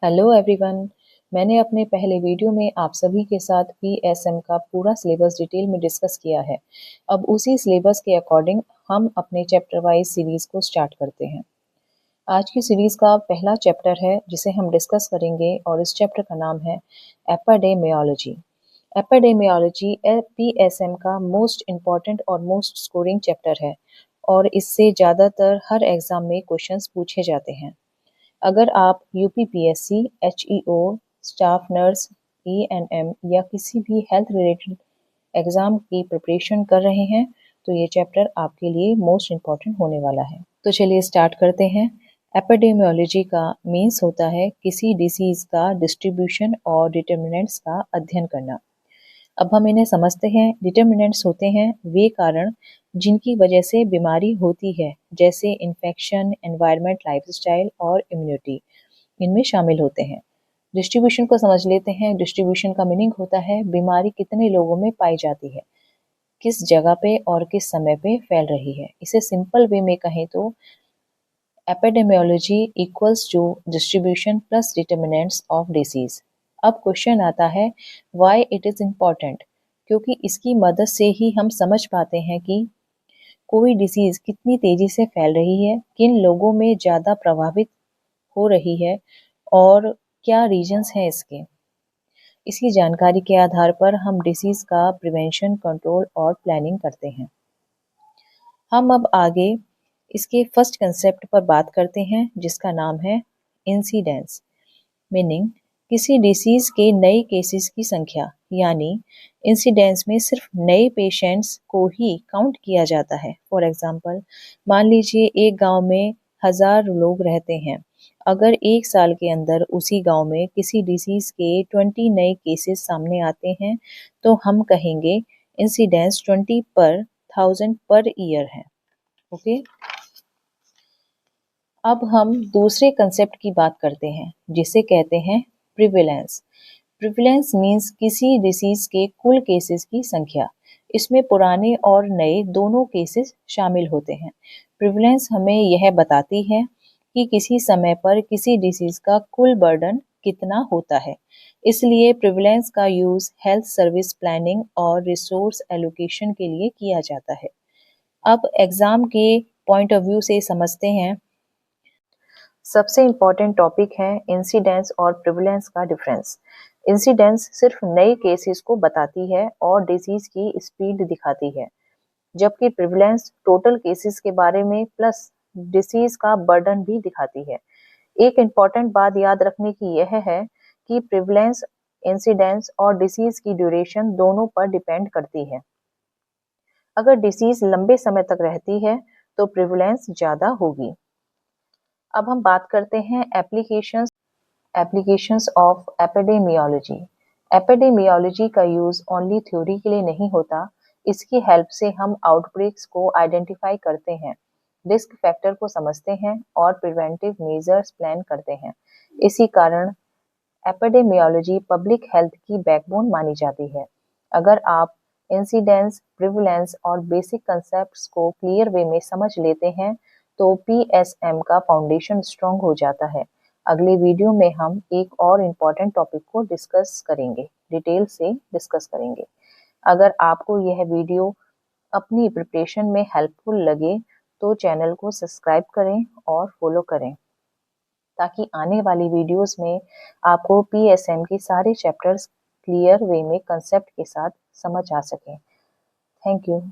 Hello everyone. मैंने अपने पहले वीडियो में आप सभी के साथ पीएसएम का पूरा सिलेबस डिटेल में डिस्कस किया है। अब उसी सिलेबस के अकॉर्डिंग हम अपने चैप्टर वाइज सीरीज को स्टार्ट करते हैं। आज की सीरीज का पहला चैप्टर है जिसे हम डिस्कस करेंगे और इस चैप्टर का नाम है एपिडेमियोलॉजी। एपिडेमियोलॉजी पीएसएम का मोस्ट इम्पॉर्टेंट और मोस्ट स्कोरिंग चैप्टर है और इससे ज़्यादातर हर एग्ज़ाम में क्वेश्चंस पूछे जाते हैं। अगर आप UPPSC, HEO, staff nurse, ANM या किसी भी हेल्थ रिलेटेड एग्ज़ाम की प्रिपरेशन कर रहे हैं तो ये चैप्टर आपके लिए मोस्ट इम्पॉर्टेंट होने वाला है। तो चलिए स्टार्ट करते हैं। एपिडेमियोलॉजी का मीन्स होता है किसी डिसीज़ का डिस्ट्रीब्यूशन और डिटर्मिनेंट्स का अध्ययन करना। अब हम इन्हें समझते हैं। डिटर्मिनेंट्स होते हैं वे कारण जिनकी वजह से बीमारी होती है, जैसे इन्फेक्शन, एनवायरनमेंट, लाइफस्टाइल और इम्यूनिटी इनमें शामिल होते हैं। डिस्ट्रीब्यूशन को समझ लेते हैं। डिस्ट्रीब्यूशन का मीनिंग होता है बीमारी कितने लोगों में पाई जाती है, किस जगह पे और किस समय पे फैल रही है। इसे सिंपल वे में कहें तो epidemiology equals to distribution plus determinants of disease. अब क्वेश्चन आता है व्हाई इट इज़ इम्पॉर्टेंट, क्योंकि इसकी मदद से ही हम समझ पाते हैं कि कोई डिसीज़ कितनी तेज़ी से फैल रही है, किन लोगों में ज़्यादा प्रभावित हो रही है और क्या रीजंस हैं इसके। इसी जानकारी के आधार पर हम डिसीज़ का प्रिवेंशन, कंट्रोल और प्लानिंग करते हैं। हम अब आगे इसके फर्स्ट कंसेप्ट पर बात करते हैं जिसका नाम है इंसिडेंस, मीनिंग किसी डिसीज के नए केसेस की संख्या। यानी इंसिडेंस में सिर्फ नए पेशेंट्स को ही काउंट किया जाता है। फॉर एग्जांपल, मान लीजिए एक गांव में 1000 लोग रहते हैं। अगर एक साल के अंदर उसी गांव में किसी डिसीज के 20 नए केसेस सामने आते हैं तो हम कहेंगे इंसिडेंस 20 पर 1000 पर ईयर है। ओके, अब हम दूसरे कंसेप्ट की बात करते हैं जिसे कहते हैं प्रिविलेंस। प्रिविलेंस मीन्स किसी डिसीज के कुल केसेस की संख्या। इसमें पुराने और नए दोनों केसेस शामिल होते हैं। प्रिविलेंस हमें यह बताती है कि किसी समय पर किसी डिसीज का कुल बर्डन कितना होता है। इसलिए प्रिविलेंस का यूज हेल्थ सर्विस प्लानिंग और रिसोर्स एलोकेशन के लिए किया जाता है। अब एग्जाम के पॉइंट ऑफ व्यू से समझते हैं। सबसे इम्पॉर्टेंट टॉपिक है इंसिडेंस और प्रिविलेंस का डिफरेंस। इंसिडेंस सिर्फ नए केसेस को बताती है और डिसीज की स्पीड दिखाती है, जबकि प्रिविलेंस टोटल केसेस के बारे में प्लस डिसीज का बर्डन भी दिखाती है। एक इम्पॉर्टेंट बात याद रखने की यह है कि प्रिविलेंस, इंसिडेंस और डिसीज की ड्यूरेशन दोनों पर डिपेंड करती है। अगर डिसीज लंबे समय तक रहती है तो प्रिविलेंस ज़्यादा होगी। अब हम बात करते हैं एप्लीकेशंस ऑफ एपिडेमियोलॉजी। एपिडेमियोलॉजी का यूज ओनली थ्योरी के लिए नहीं होता। इसकी हेल्प से हम आउटब्रेक्स को आइडेंटिफाई करते हैं, रिस्क फैक्टर को समझते हैं और प्रिवेंटिव मेजर्स प्लान करते हैं। इसी कारण एपिडेमियोलॉजी पब्लिक हेल्थ की बैकबोन मानी जाती है। अगर आप इंसिडेंस, प्रिविलेंस और बेसिक कंसेप्ट्स को क्लियर वे में समझ लेते हैं तो पीएसएम का फाउंडेशन स्ट्रॉन्ग हो जाता है। अगले वीडियो में हम एक और इम्पॉर्टेंट टॉपिक को डिस्कस करेंगे, डिटेल से डिस्कस करेंगे। अगर आपको यह वीडियो अपनी प्रिपरेशन में हेल्पफुल लगे तो चैनल को सब्सक्राइब करें और फॉलो करें ताकि आने वाली वीडियोस में आपको पीएसएम की सारे चैप्टर्स क्लियर वे में कंसेप्ट के साथ समझ आ सके। Thank you.